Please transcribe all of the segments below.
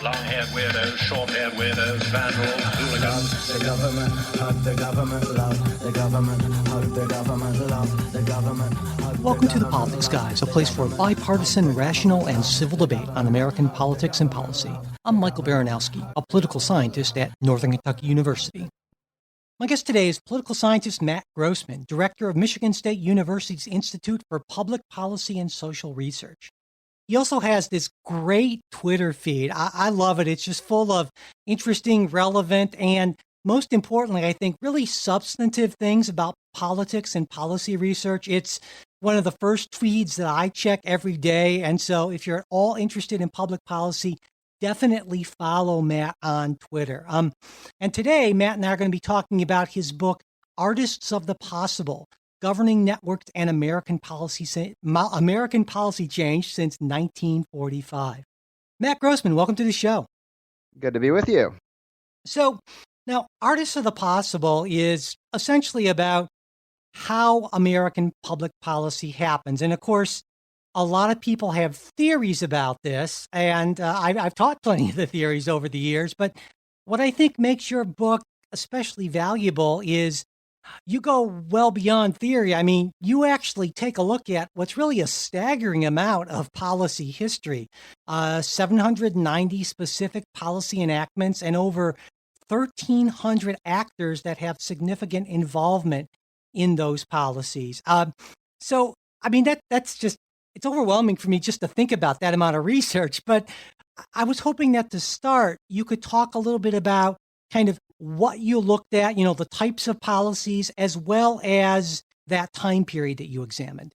long-haired weirdos, short-haired weirdos, vandals, hooligans. The government, hug the government, love the government, hug the government, love the government. Welcome to The Politics Guys, a place for bipartisan, rational, and civil debate on American politics and policy. I'm Michael Baranowski, a political scientist at Northern Kentucky University. My guest today is political scientist Matt Grossmann, director of Michigan State University's Institute for Public Policy and Social Research. He also has this great Twitter feed. I love it. It's just full of interesting, relevant, and most importantly, I think, really substantive things about politics and policy research. It's one of the first feeds that I check every day. And so if you're at all interested in public policy, definitely follow Matt on Twitter. And today, Matt and I are going to be talking about his book, Artists of the Possible, Governing Networks and American Policy Change Since 1945. Matt Grossmann, welcome to the show. Good to be with you. So now, Artists of the Possible is essentially about how American public policy happens. And of course, a lot of people have theories about this, and I've taught plenty of the theories over the years. But what I think makes your book especially valuable is you go well beyond theory. I mean, you actually take a look at what's really a staggering amount of policy history, 790 specific policy enactments and over 1,300 actors that have significant involvement in those policies. So, I mean, that's just, it's overwhelming for me just to think about that amount of research. But I was hoping that to start, you could talk a little bit about kind of what you looked at, the types of policies, as well as that time period that you examined.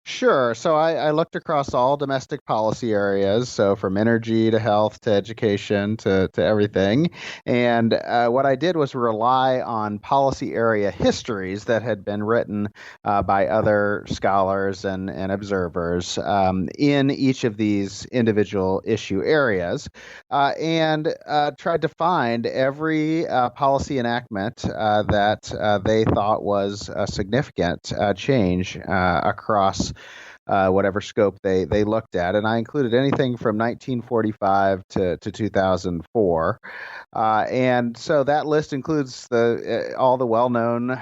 Sure. So I looked across all domestic policy areas, so from energy to health to education to everything. And what I did was rely on policy area histories that had been written by other scholars and observers in each of these individual issue areas, and tried to find every policy enactment that they thought was a significant change across whatever scope they looked at. And I included anything from 1945 to 2004. And so that list includes all the well-known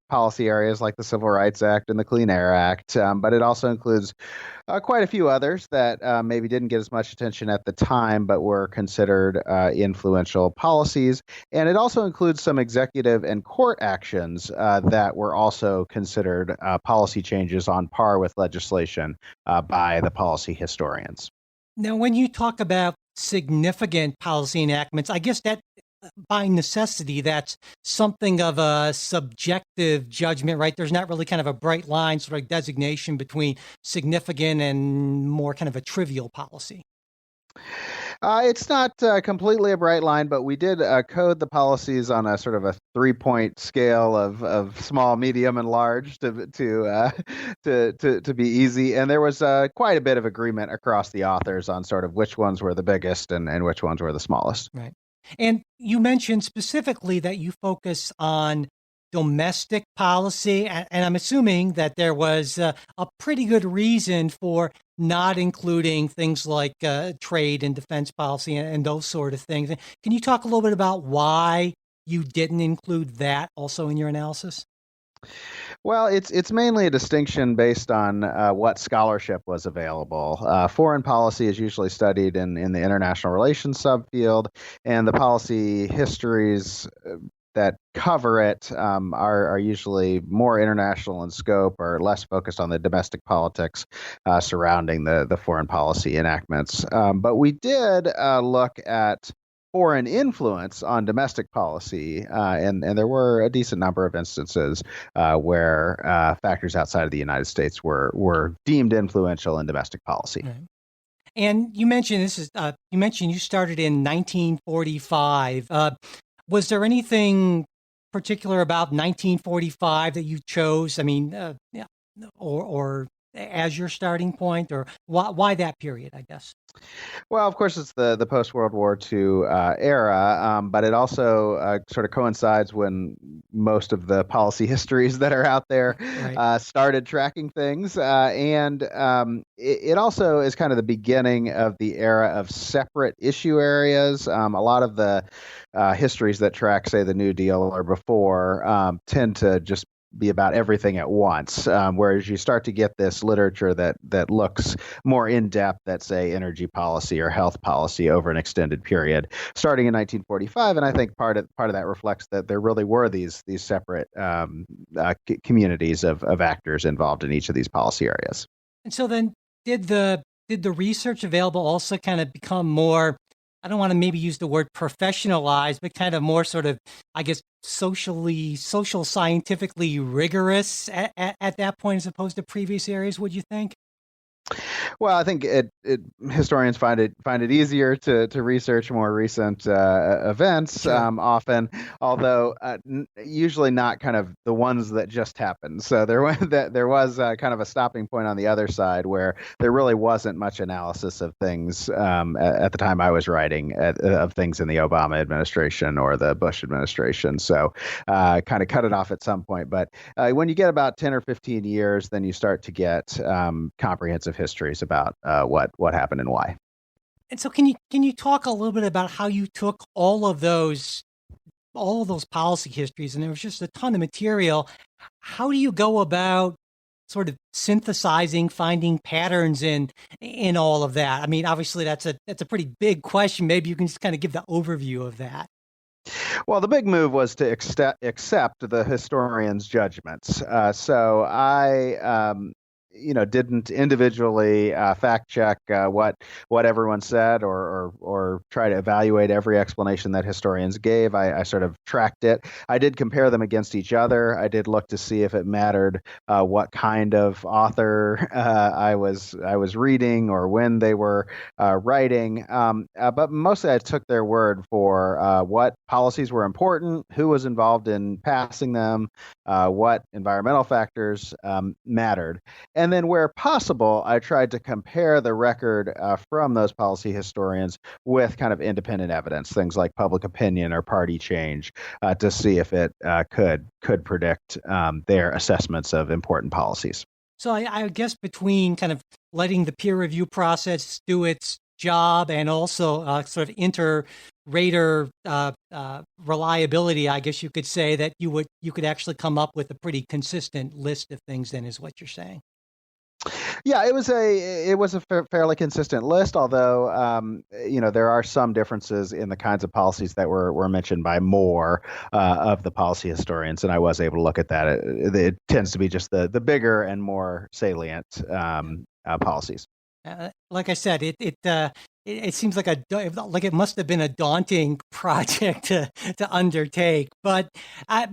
policy areas like the Civil Rights Act and the Clean Air Act, but it also includes quite a few others that maybe didn't get as much attention at the time, but were considered influential policies. And it also includes some executive and court actions that were also considered policy changes on par with legislation by the policy historians. Now, when you talk about significant policy enactments, I guess that by necessity, that's something of a subjective judgment, right? There's not really kind of a bright line sort of designation between significant and more kind of a trivial policy. It's not completely a bright line, but we did code the policies on a sort of a 3-point scale of small, medium, and large to be easy. And there was quite a bit of agreement across the authors on sort of which ones were the biggest and which ones were the smallest. Right. And you mentioned specifically that you focus on domestic policy, and I'm assuming that there was a pretty good reason for not including things like trade and defense policy and those sort of things. Can you talk a little bit about why you didn't include that also in your analysis? Well, it's mainly a distinction based on what scholarship was available. Foreign policy is usually studied in the international relations subfield, and the policy histories that cover it are usually more international in scope or less focused on the domestic politics surrounding the foreign policy enactments. But we did look at foreign influence on domestic policy, and there were a decent number of instances where factors outside of the United States were deemed influential in domestic policy. Right. And you mentioned you started in 1945. Was there anything particular about 1945 that you chose? I mean, or as your starting point, or why that period, I guess? Well, of course, it's the post World War II era, but it also sort of coincides when most of the policy histories that are out there Right. started tracking things, and it also is kind of the beginning of the era of separate issue areas. A lot of the histories that track, say, the New Deal or before, tend to just be about everything at once, whereas you start to get this literature that looks more in depth at, say, energy policy or health policy over an extended period, starting in 1945. And I think part of that reflects that there really were these separate communities of actors involved in each of these policy areas. And so then, did the research available also kind of become more? I don't want to maybe use the word professionalized, but kind of more sort of, I guess, social scientifically rigorous at that point as opposed to previous areas, would you think? Well, I think historians find it easier to research more recent events, Sure. often, although usually not kind of the ones that just happened. So there was kind of a stopping point on the other side where there really wasn't much analysis of things at the time I was writing of things in the Obama administration or the Bush administration. So kind of cut it off at some point. But when you get about 10 or 15 years, then you start to get comprehensive histories about what happened and why. And so, can you talk a little bit about how you took all of those policy histories, and there was just a ton of material. How do you go about sort of synthesizing, finding patterns in all of that? I mean, obviously that's a pretty big question. Maybe you can just kind of give the overview of that. Well, the big move was to accept the historian's judgments. So I didn't individually fact check what everyone said or try to evaluate every explanation that historians gave. I sort of tracked it. I did compare them against each other. I did look to see if it mattered what kind of author I was reading or when they were writing. But mostly I took their word for what policies were important, who was involved in passing them, what environmental factors mattered. And then, where possible, I tried to compare the record from those policy historians with kind of independent evidence, things like public opinion or party change, to see if it could predict their assessments of important policies. So I guess between kind of letting the peer review process do its job and also sort of inter-rater reliability, I guess you could say that you could actually come up with a pretty consistent list of things. Then is what you're saying. Yeah, it was a fairly consistent list, although there are some differences in the kinds of policies that were mentioned by more of the policy historians, and I was able to look at that. It tends to be just the bigger and more salient policies. Like I said, it seems like it must have been a daunting project to undertake. But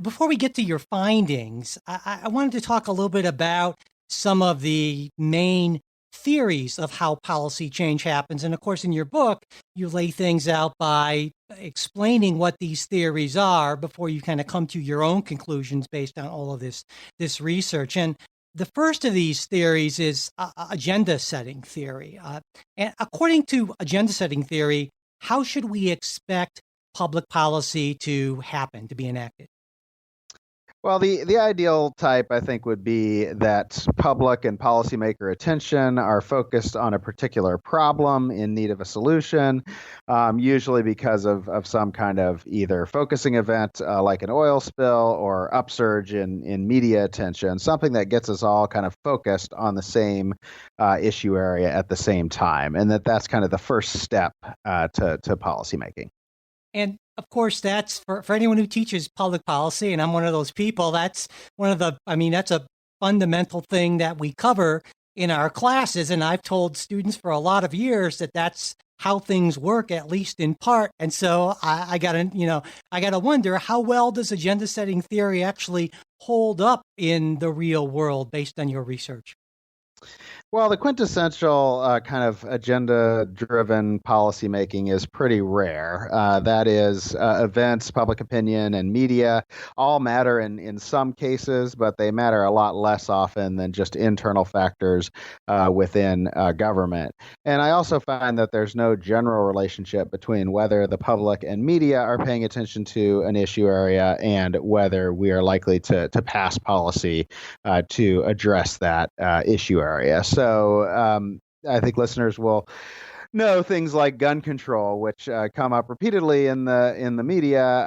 before we get to your findings, I wanted to talk a little bit about some of the main theories of how policy change happens. And of course, in your book, you lay things out by explaining what these theories are before you kind of come to your own conclusions based on all of this research. And the first of these theories is agenda setting theory. And according to agenda setting theory, how should we expect public policy to happen, to be enacted? Well, the ideal type, I think, would be that public and policymaker attention are focused on a particular problem in need of a solution, usually because of some kind of either focusing event like an oil spill or upsurge in media attention, something that gets us all kind of focused on the same issue area at the same time, and that's kind of the first step to policymaking. And of course, that's for anyone who teaches public policy, and I'm one of those people, that's that's a fundamental thing that we cover in our classes. And I've told students for a lot of years that that's how things work, at least in part. And so I gotta wonder, how well does agenda setting theory actually hold up in the real world based on your research? Well, the quintessential kind of agenda-driven policymaking is pretty rare. That is, events, public opinion, and media all matter in some cases, but they matter a lot less often than just internal factors within government. And I also find that there's no general relationship between whether the public and media are paying attention to an issue area and whether we are likely to pass policy to address that issue area. So I think listeners will know things like gun control, which come up repeatedly in the media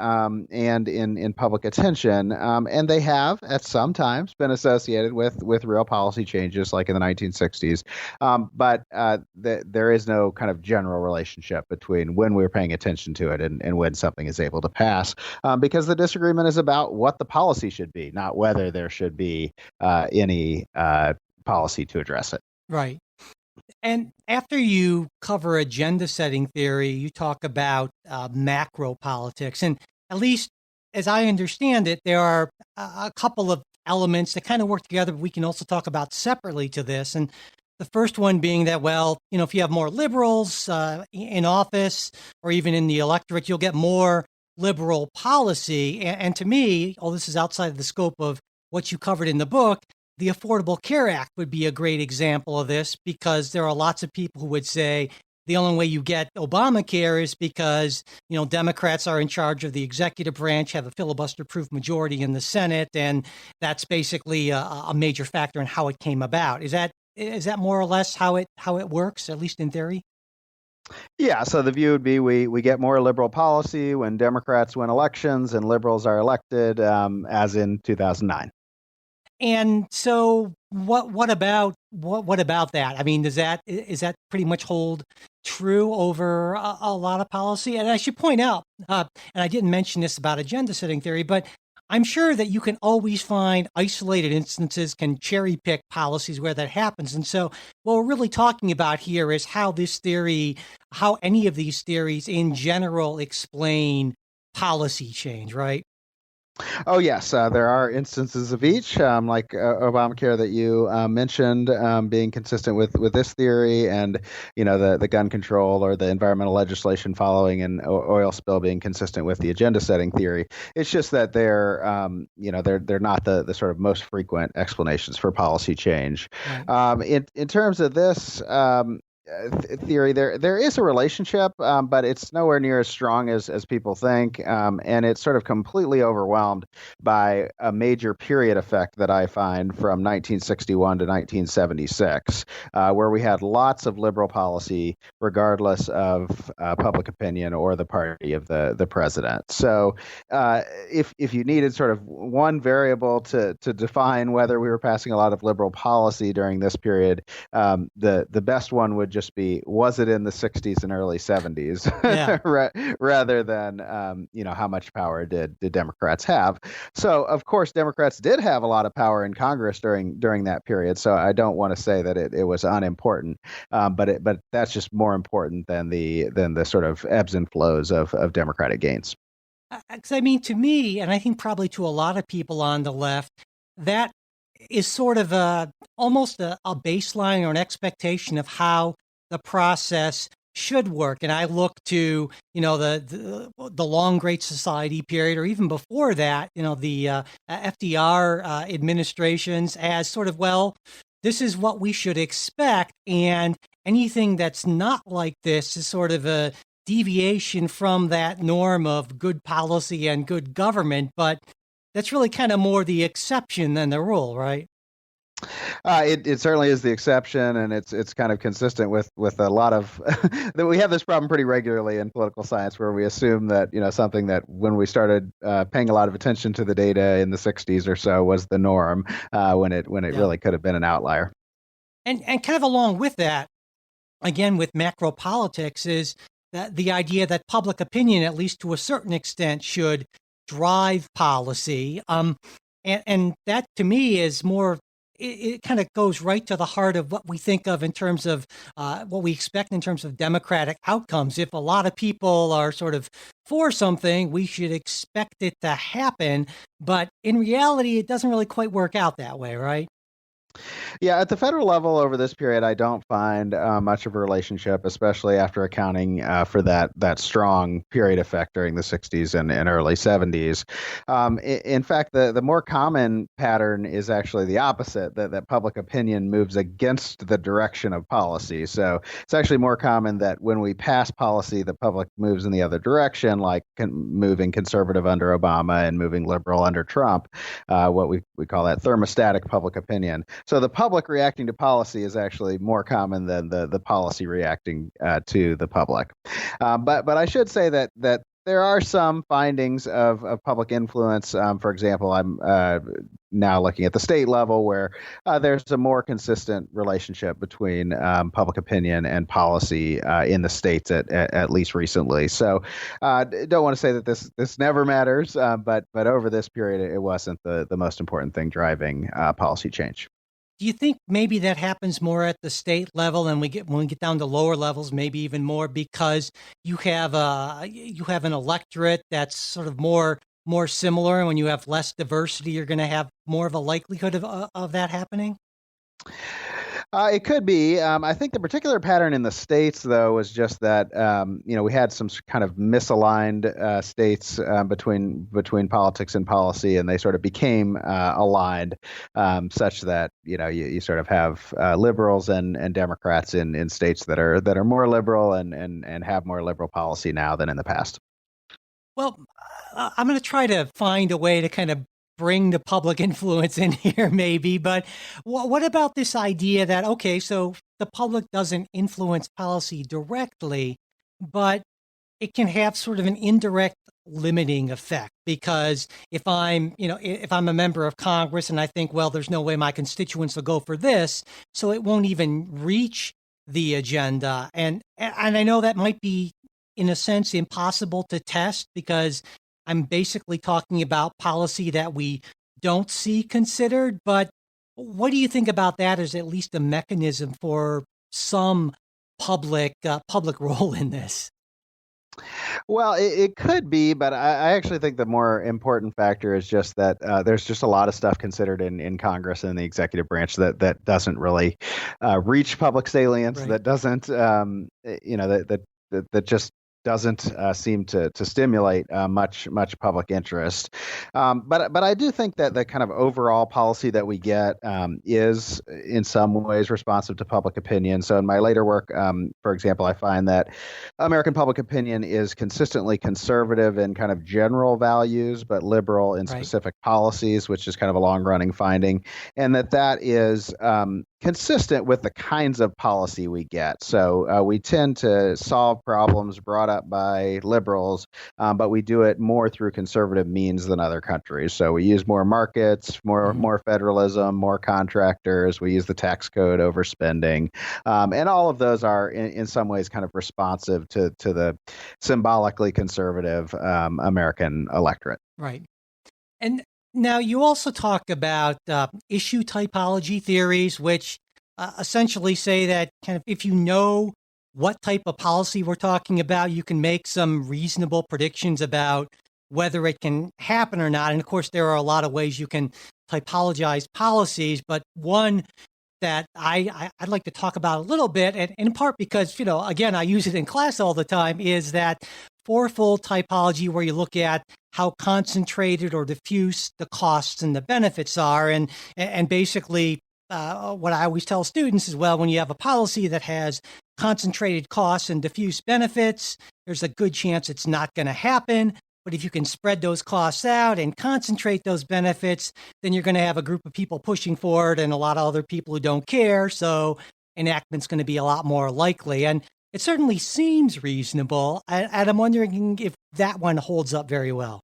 and in public attention, and they have at some times been associated with real policy changes, like in the 1960s. But there is no kind of general relationship between when we're paying attention to it and when something is able to pass, because the disagreement is about what the policy should be, not whether there should be any policy to address it. Right. And after you cover agenda setting theory, you talk about macro politics. And at least as I understand it, there are a couple of elements that kind of work together, but we can also talk about separately to this. And the first one being that, well, if you have more liberals in office or even in the electorate, you'll get more liberal policy. And to me, this is outside of the scope of what you covered in the book, the Affordable Care Act would be a great example of this, because there are lots of people who would say the only way you get Obamacare is because, Democrats are in charge of the executive branch, have a filibuster-proof majority in the Senate, and that's basically a major factor in how it came about. Is that more or less how it works, at least in theory? Yeah, so the view would be we get more liberal policy when Democrats win elections and liberals are elected, as in 2009. And so what about that? I mean, is that pretty much hold true over a lot of policy? And I should point out, and I didn't mention this about agenda setting theory, but I'm sure that you can always find isolated instances, can cherry pick policies where that happens. And so what we're really talking about here is how any of these theories in general explain policy change, right? Oh, yes. There are instances of each, like Obamacare that you mentioned, being consistent with this theory, and the gun control or the environmental legislation following an oil spill being consistent with the agenda setting theory. It's just that they're not the sort of most frequent explanations for policy change. Right. In terms of this theory, there is a relationship, but it's nowhere near as strong as people think, and it's sort of completely overwhelmed by a major period effect that I find from 1961 to 1976, where we had lots of liberal policy regardless of public opinion or the party of the president. So if you needed sort of one variable to define whether we were passing a lot of liberal policy during this period, the best one would just be, was it in the 60s and early 70s, yeah. Rather than how much power did Democrats have. So of course Democrats did have a lot of power in Congress during that period, so I don't want to say that it was unimportant, but that's just more important than the sort of ebbs and flows of Democratic gains. Because I mean, to me, and I think probably to a lot of people on the left, that is sort of almost a baseline or an expectation of how the process should work. And I look to, the long Great Society period, or even before that, the FDR administrations as sort of, well, this is what we should expect. And anything that's not like this is sort of a deviation from that norm of good policy and good government. But that's really kind of more the exception than the rule, right? It certainly is the exception, and it's kind of consistent with a lot of that. We have this problem pretty regularly in political science, where we assume that something that when we started paying a lot of attention to the data in the 60s or so was the norm, when it really could have been an outlier. And kind of along with that, again with macro politics, is that the idea that public opinion, at least to a certain extent, should drive policy. And that to me is more. It kind of goes right to the heart of what we think of in terms of what we expect in terms of democratic outcomes. If a lot of people are sort of for something, we should expect it to happen. But in reality, it doesn't really quite work out that way, right? Yeah, at the federal level over this period, I don't find much of a relationship, especially after accounting for that strong period effect during the 60s and early 70s. In fact, the more common pattern is actually the opposite, that public opinion moves against the direction of policy. So it's actually more common that when we pass policy, the public moves in the other direction, like moving conservative under Obama and moving liberal under Trump, what we call that thermostatic public opinion. So the public reacting to policy is actually more common than the policy reacting to the public. But I should say that there are some findings of public influence. For example, I'm now looking at the state level where there's a more consistent relationship between public opinion and policy in the states at least recently. So don't want to say that this never matters, but over this period, it wasn't the most important thing driving policy change. Do you think maybe that happens more at the state level, and when we get down to lower levels, maybe even more because you have an electorate that's sort of more similar, and when you have less diversity, you're going to have more of a likelihood of that happening? It could be. I think the particular pattern in the states, though, was just that we had some kind of misaligned states between politics and policy, and they sort of became aligned, such that you sort of have liberals and Democrats in states that are more liberal and have more liberal policy now than in the past. Well, I'm going to try to find a way to kind of bring the public influence in here, maybe. But what about this idea that, okay, so the public doesn't influence policy directly, but it can have sort of an indirect limiting effect? Because if I'm a member of Congress and I think, well, there's no way my constituents will go for this, so it won't even reach the agenda. And I know that might be, in a sense, impossible to test because I'm basically talking about policy that we don't see considered. But what do you think about that as at least a mechanism for some public role in this? Well, it could be, but I actually think the more important factor is just that there's just a lot of stuff considered in Congress and the executive branch that doesn't really reach public salience, Right. that doesn't, that just doesn't seem to stimulate much public interest. But I do think that the kind of overall policy that we get is in some ways responsive to public opinion. So in my later work, for example, I find that American public opinion is consistently conservative in kind of general values, but liberal in Right. specific policies, which is kind of a long-running finding, and that is consistent with the kinds of policy we get. So we tend to solve problems brought up by liberals, but we do it more through conservative means than other countries. So we use more markets, more federalism, more contractors. We use the tax code over spending, and all of those are in some ways kind of responsive to the symbolically conservative American electorate. Right. And now you also talk about issue typology theories, which essentially say that kind of if you know what type of policy we're talking about, you can make some reasonable predictions about whether it can happen or not. And of course, there are a lot of ways you can typologize policies, but one that I'd like to talk about a little bit, and in part because, again, I use it in class all the time, is that fourfold typology where you look at how concentrated or diffuse the costs and the benefits are. And basically, what I always tell students is, well, when you have a policy that has concentrated costs and diffuse benefits, there's a good chance it's not going to happen. But if you can spread those costs out and concentrate those benefits, then you're going to have a group of people pushing for it and a lot of other people who don't care. So enactment's going to be a lot more likely. And it certainly seems reasonable. And I'm wondering if that one holds up very well.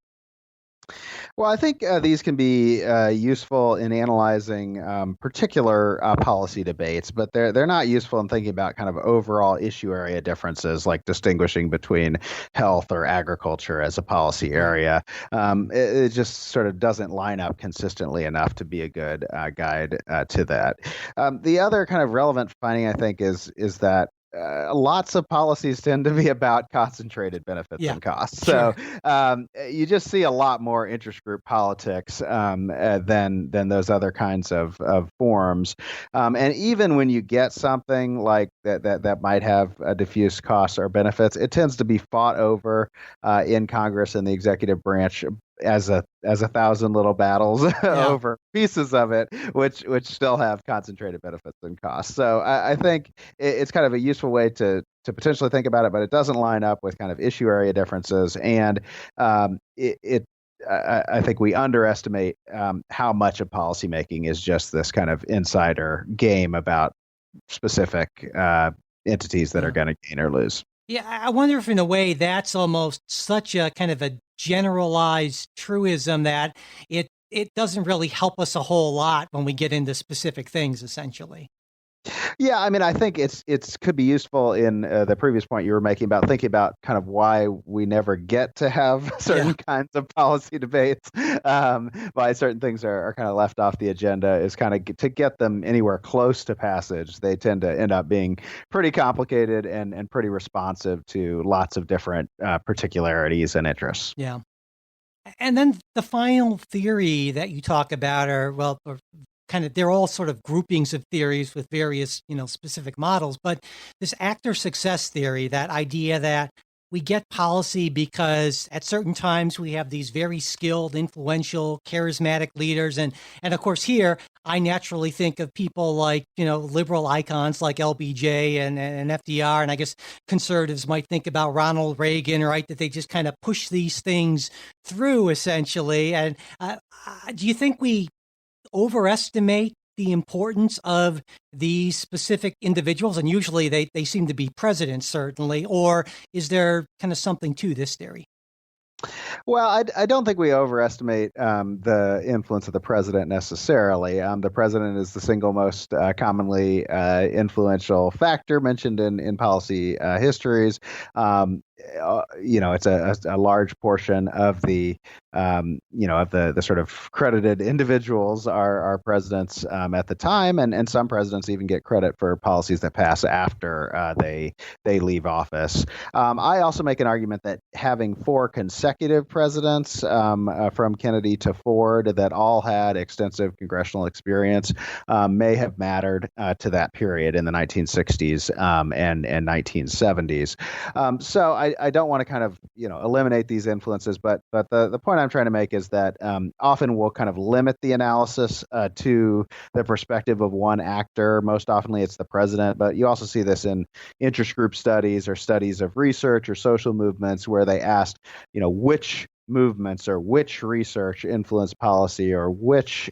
Well, I think these can be useful in analyzing particular policy debates, but they're not useful in thinking about kind of overall issue area differences, like distinguishing between health or agriculture as a policy area. It just sort of doesn't line up consistently enough to be a good guide to that. The other kind of relevant finding, I think, is that lots of policies tend to be about concentrated benefits Yeah, and costs. So sure. you just see a lot more interest group politics than those other kinds of forms. And even when you get something like that might have diffuse costs or benefits, it tends to be fought over in Congress and the executive branch as a thousand little battles Yeah. over pieces of it, which still have concentrated benefits and costs. So I think it's kind of a useful way to potentially think about it, but it doesn't line up with kind of issue area differences, and I think we underestimate how much of policymaking is just this kind of insider game about specific entities that are Yeah. going to gain or lose. Yeah, I wonder if in a way that's almost such a kind of a generalized truism that it doesn't really help us a whole lot when we get into specific things, essentially. Yeah, I mean, I think it's could be useful in the previous point you were making about thinking about kind of why we never get to have certain Yeah. kinds of policy debates, why certain things are kind of left off the agenda is kind of to get them anywhere close to passage. They tend to end up being pretty complicated and pretty responsive to lots of different particularities and interests. Yeah. And then the final theory that you talk about are, well, or kind of, they're all sort of groupings of theories with various, specific models. But this actor success theory, that idea that we get policy because at certain times we have these very skilled, influential, charismatic leaders. And of course, here, I naturally think of people like, liberal icons like LBJ and FDR. And I guess conservatives might think about Ronald Reagan, right? That they just kind of push these things through essentially. And do you think we overestimate the importance of these specific individuals? And usually they seem to be presidents, certainly. Or is there kind of something to this theory? Well, I don't think we overestimate the influence of the president necessarily. The president is the single most commonly influential factor mentioned in policy histories. It's a large portion of the sort of credited individuals are presidents at the time, and some presidents even get credit for policies that pass after they leave office. I also make an argument that having four consecutive presidents from Kennedy to Ford that all had extensive congressional experience may have mattered to that period in the 1960s and 1970s. So I don't want to kind of eliminate these influences, but the point I'm trying to make is that often we'll kind of limit the analysis to the perspective of one actor. Most often it's the president, but you also see this in interest group studies or studies of research or social movements where they asked, which movements or which research influenced policy or which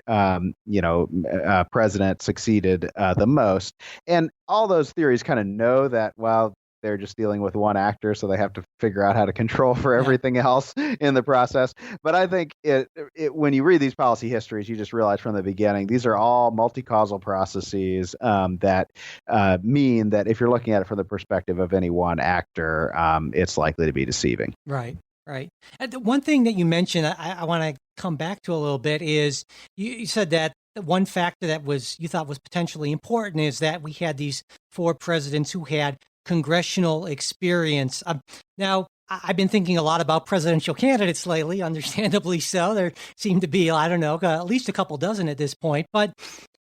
president succeeded the most. And all those theories kind of know that, well, they're just dealing with one actor, so they have to figure out how to control for Yeah. everything else in the process. But I think when you read these policy histories, you just realize from the beginning these are all multi-causal processes that mean that if you're looking at it from the perspective of any one actor, it's likely to be deceiving. Right. Right. And the one thing that you mentioned, I want to come back to a little bit is you said that the one factor that you thought was potentially important is that we had these four presidents who had congressional experience. Now, I've been thinking a lot about presidential candidates lately, understandably so. There seem to be, I don't know, at least a couple dozen at this point. But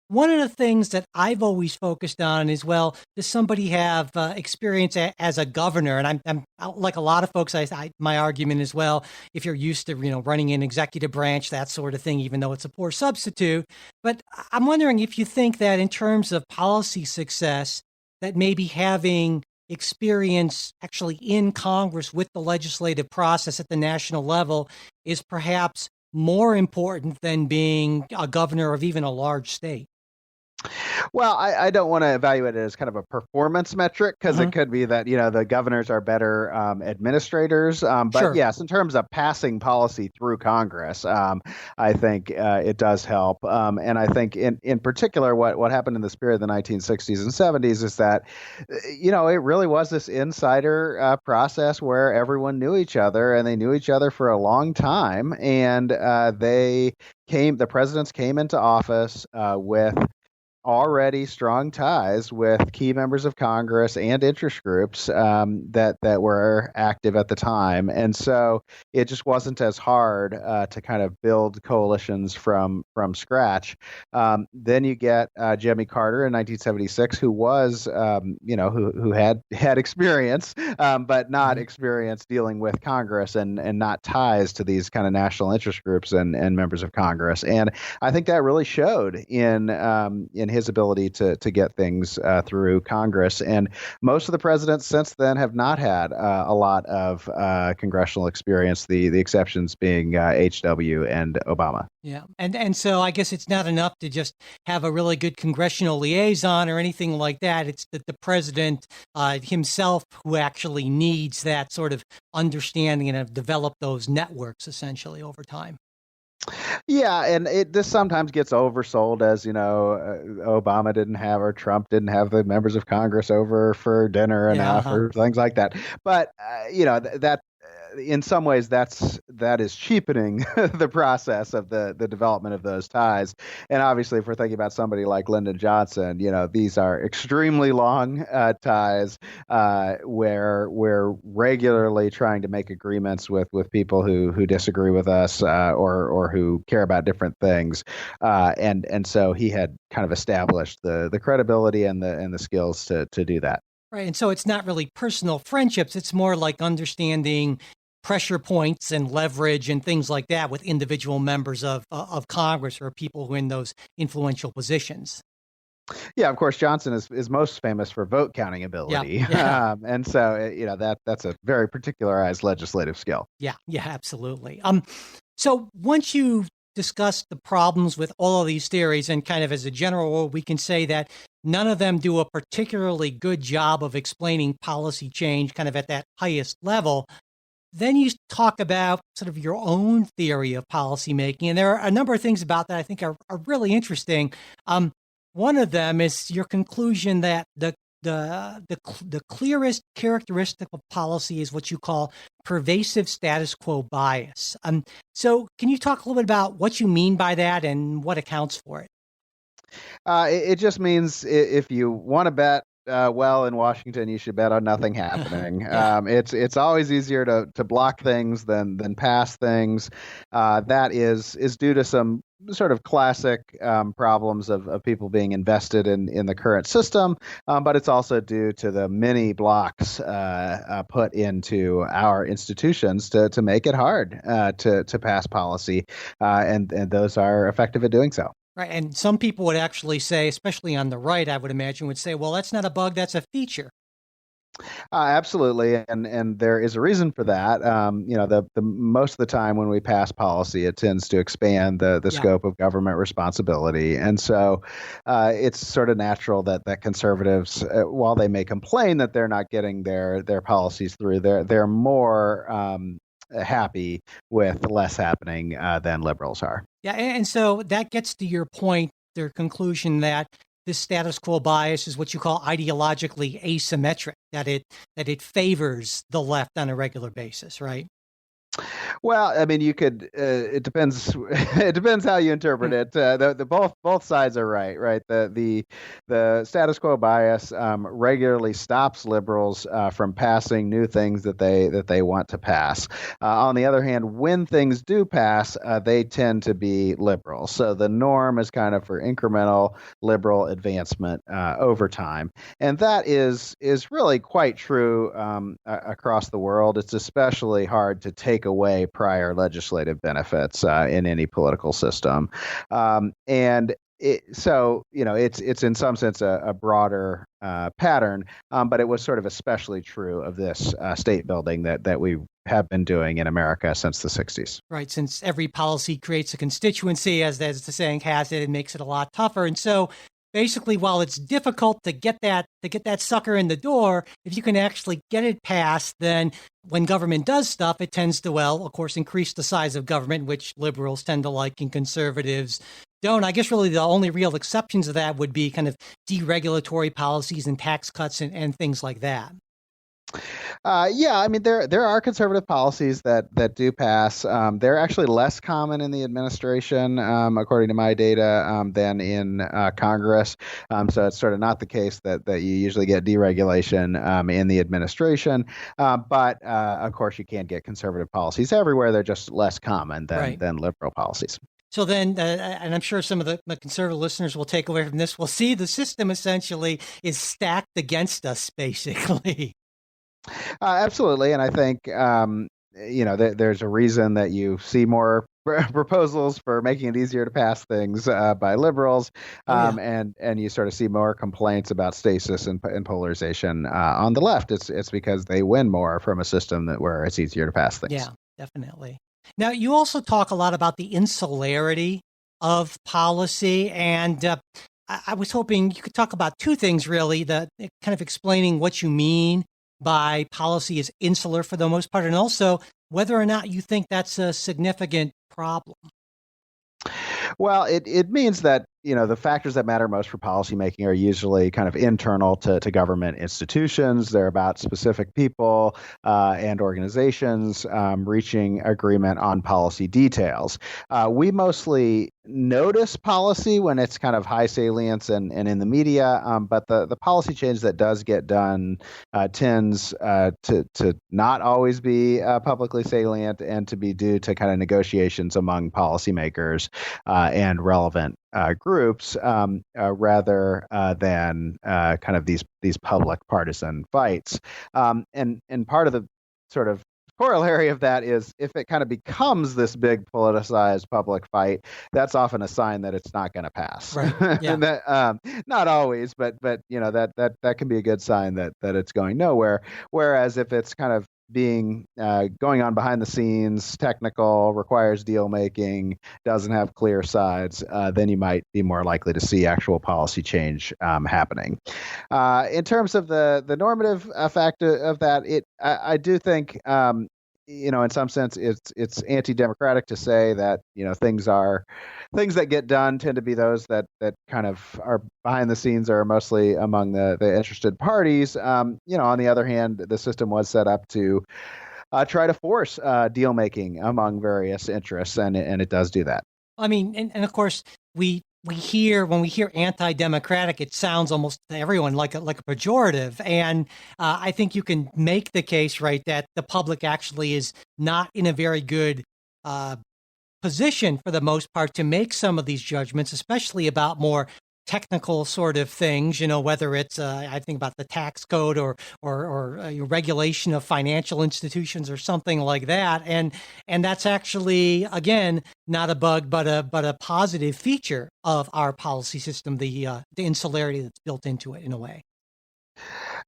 one of the things that I've always focused on is, well, does somebody have experience as a governor? And I'm like a lot of folks. My argument is, well, if you're used to running an executive branch, that sort of thing, even though it's a poor substitute. But I'm wondering if you think that in terms of policy success, that maybe having experience actually in Congress with the legislative process at the national level is perhaps more important than being a governor of even a large state. Well, I don't want to evaluate it as kind of a performance metric because it could be that, the governors are better administrators. But Sure. yes, in terms of passing policy through Congress, I think it does help. And I think in particular, what happened in the spirit of the 1960s and 70s is that, it really was this insider process where everyone knew each other and they knew each other for a long time. And the presidents came into office with already strong ties with key members of Congress and interest groups that were active at the time, and so it just wasn't as hard to kind of build coalitions from scratch. Then you get Jimmy Carter in 1976, who was who had experience, but not experience dealing with Congress and not ties to these kind of national interest groups and members of Congress, and I think that really showed in his ability to get things through Congress. And most of the presidents since then have not had a lot of congressional experience, the exceptions being H.W. and Obama. Yeah. And so I guess it's not enough to just have a really good congressional liaison or anything like that. It's that the president himself who actually needs that sort of understanding and have developed those networks essentially over time. Yeah, and this sometimes gets oversold as, Obama didn't have or Trump didn't have the members of Congress over for dinner enough or things like that. But, that in some ways that is cheapening the process of the development of those ties. And obviously, if we're thinking about somebody like Lyndon Johnson, these are extremely long ties where we're regularly trying to make agreements with people who disagree with us or who care about different things. And so he had kind of established the credibility and the skills to do that. Right. And so it's not really personal friendships. It's more like understanding pressure points and leverage and things like that with individual members of Congress or people who are in those influential positions. Yeah, of course, Johnson is most famous for vote counting ability. Yeah. And so, that's a very particularized legislative skill. Yeah, absolutely. So once you discussed the problems with all of these theories and kind of as a general rule, we can say that none of them do a particularly good job of explaining policy change kind of at that highest level. Then you talk about sort of your own theory of policymaking. And there are a number of things about that I think are really interesting. One of them is your conclusion that the clearest characteristic of policy is what you call pervasive status quo bias. So can you talk a little bit about what you mean by that and what accounts for it? It just means if you want to bet well in Washington, you should bet on nothing happening. It's always easier to block things than pass things. That is due to some sort of classic problems of people being invested in the current system, but it's also due to the many blocks put into our institutions to make it hard to pass policy, and those are effective at doing so. Right. And some people would actually say, especially on the right, I would imagine, would say, well, that's not a bug, that's a feature. Absolutely, and there is a reason for that. The most of the time when we pass policy, it tends to expand the scope of government responsibility, and so it's sort of natural that conservatives, while they may complain that they're not getting their policies through, they're more happy with less happening than liberals are. Yeah, and so that gets to your point, their conclusion that this status quo bias is what you call ideologically asymmetric, that it favors the left on a regular basis, right? Well, I mean, you could. It depends. It depends how you interpret it. Both sides are right. The status quo bias regularly stops liberals from passing new things that they want to pass. On the other hand, when things do pass, they tend to be liberal. So the norm is kind of for incremental liberal advancement over time, and that is really quite true across the world. It's especially hard to take away prior legislative benefits in any political system. It's in some sense a broader pattern, but it was sort of especially true of this state building that we have been doing in America since the 60s. Right, since every policy creates a constituency, as the saying has it makes it a lot tougher. And so basically, while it's difficult to get that sucker in the door, if you can actually get it passed, then when government does stuff, it tends to, well, of course, increase the size of government, which liberals tend to like and conservatives don't. I guess really the only real exceptions of that would be kind of deregulatory policies and tax cuts and things like that. Yeah, I mean there are conservative policies that do pass. They're actually less common in the administration, according to my data, than in Congress. So it's sort of not the case that you usually get deregulation in the administration. But of course, you can get conservative policies everywhere. They're just less common than liberal policies. So then, and I'm sure some of the conservative listeners will take away from this, we'll see the system essentially is stacked against us, basically. Absolutely, and I think there's a reason that you see more proposals for making it easier to pass things by liberals, and you sort of see more complaints about stasis and polarization on the left. It's because they win more from a system where it's easier to pass things. Yeah, definitely. Now, you also talk a lot about the insularity of policy, and I was hoping you could talk about two things, really, the kind of explaining what you mean by policy is insular for the most part, and also whether or not you think that's a significant problem. Well, it means that the factors that matter most for policymaking are usually kind of internal to government institutions. They're about specific people and organizations reaching agreement on policy details. We mostly notice policy when it's kind of high salience and in the media, but the policy change that does get done tends to not always be publicly salient and to be due to kind of negotiations among policymakers and relevant groups rather than kind of these public partisan fights. And part of the sort of corollary of that is if it kind of becomes this big politicized public fight, that's often a sign that it's not going to pass. Right. Yeah. And that, not always, but that can be a good sign that it's going nowhere. Whereas if it's kind of being going on behind the scenes, technical, requires deal making, doesn't have clear sides, then you might be more likely to see actual policy change happening. In terms of the normative effect of that, I do think in some sense it's anti-democratic to say that things that get done tend to be those that kind of are behind the scenes are mostly among the interested parties. On the other hand, the system was set up to try to force deal making among various interests, and it does do that. I mean, and of course when we hear anti-democratic, it sounds almost to everyone like a pejorative. And I think you can make the case, right, that the public actually is not in a very good position for the most part to make some of these judgments, especially about more technical sort of things, whether it's I think about the tax code or regulation of financial institutions or something like that, and that's actually again not a bug but a positive feature of our policy system, the insularity that's built into it in a way.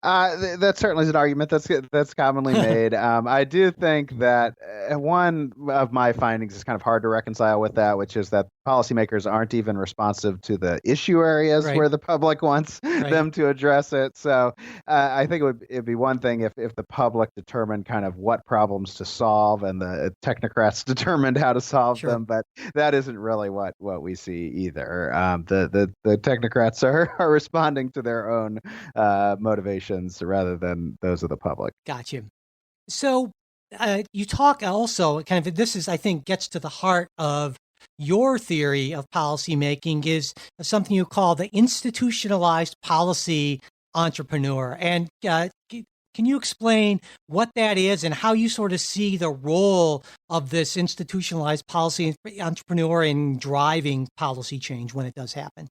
That certainly is an argument that's commonly made. I do think that one of my findings is kind of hard to reconcile with that, which is that policymakers aren't even responsive to the issue areas where the public wants them to address it. So I think it'd be one thing if the public determined kind of what problems to solve and the technocrats determined how to solve them, but that isn't really what we see either. The technocrats are responding to their own motivations rather than those of the public. Gotcha. So you talk also kind of, this is, I think, gets to the heart of your theory of policymaking, is something you call the institutionalized policy entrepreneur. And can you explain what that is and how you sort of see the role of this institutionalized policy entrepreneur in driving policy change when it does happen?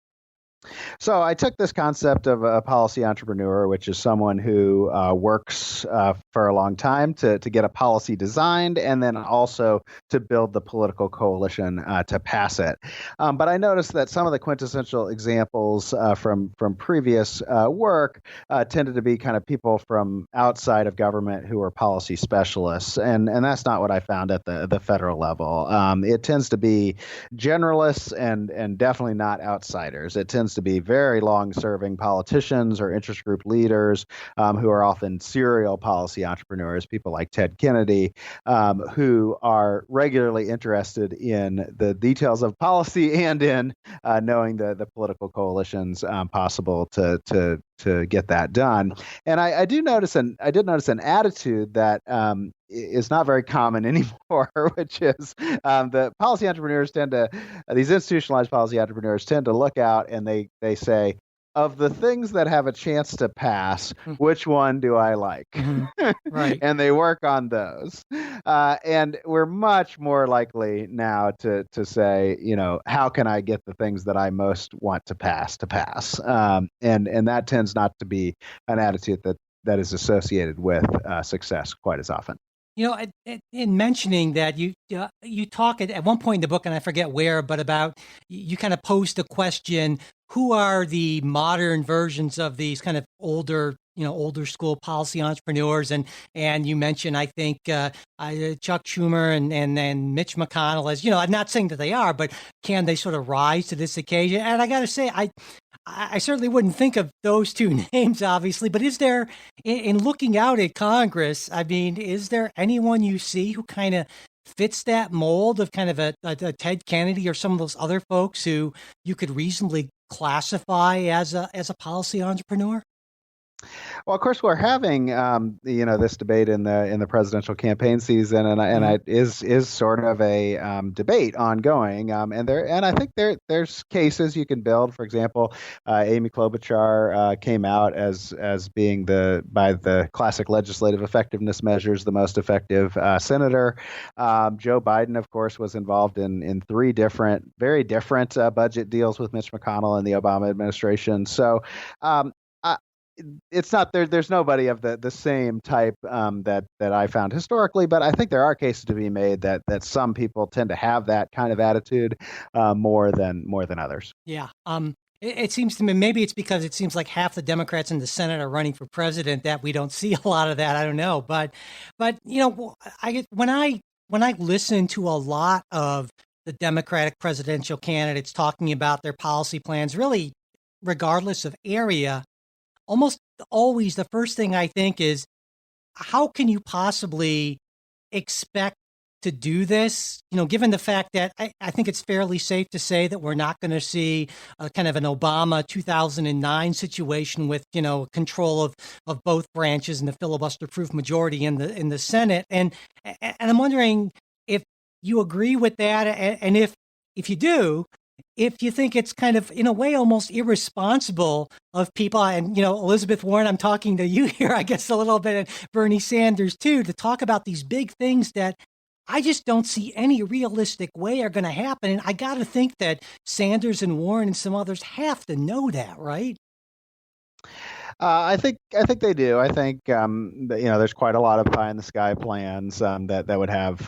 So I took this concept of a policy entrepreneur, which is someone who works for a long time to get a policy designed and then also to build the political coalition to pass it. But I noticed that some of the quintessential examples from previous work tended to be kind of people from outside of government who are policy specialists. And that's not what I found at the federal level. It tends to be generalists and definitely not outsiders. It tends tends to be very long-serving politicians or interest group leaders who are often serial policy entrepreneurs, people like Ted Kennedy, who are regularly interested in the details of policy and in knowing the political coalitions possible to get that done. And I did notice an attitude that is not very common anymore, which is the policy entrepreneurs these institutionalized policy entrepreneurs tend to look out and they say, of the things that have a chance to pass, which one do I like? Mm-hmm. Right. And they work on those. And we're much more likely now to say, how can I get the things that I most want to pass? And that tends not to be an attitude that is associated with success quite as often. In mentioning that, you talk at one point in the book, and I forget where, but about you kind of posed the question: who are the modern versions of these kind of older school policy entrepreneurs? And you mentioned, I think, Chuck Schumer and Mitch McConnell as, I'm not saying that they are, but can they sort of rise to this occasion? And I got to say, I certainly wouldn't think of those two names, obviously, but is there, in looking out at Congress, I mean, is there anyone you see who kind of fits that mold of kind of a Ted Kennedy or some of those other folks who you could reasonably classify as a policy entrepreneur? Well, of course, we're having this debate in the presidential campaign season, and it is sort of a debate ongoing. And I think there's cases you can build. For example, Amy Klobuchar came out as being by the classic legislative effectiveness measures the most effective senator. Joe Biden, of course, was involved in three very different budget deals with Mitch McConnell and the Obama administration. So. It's not there. There's nobody of the same type that I found historically, but I think there are cases to be made that some people tend to have that kind of attitude more than others. Yeah. It seems to me maybe it's because it seems like half the Democrats in the Senate are running for president that we don't see a lot of that. I don't know, but when I listen to a lot of the Democratic presidential candidates talking about their policy plans, really regardless of area, almost always the first thing I think is, how can you possibly expect to do this? Given the fact that I think it's fairly safe to say that we're not going to see kind of an Obama 2009 situation with, control of both branches and the filibuster-proof majority in the Senate. And I'm wondering if you agree with that, and if you do, if you think it's kind of, in a way, almost irresponsible of people, and, Elizabeth Warren, I'm talking to you here, I guess a little bit, and Bernie Sanders too, to talk about these big things that I just don't see any realistic way are going to happen. And I got to think that Sanders and Warren and some others have to know that, right? I think they do. I think there's quite a lot of pie in the sky plans that would have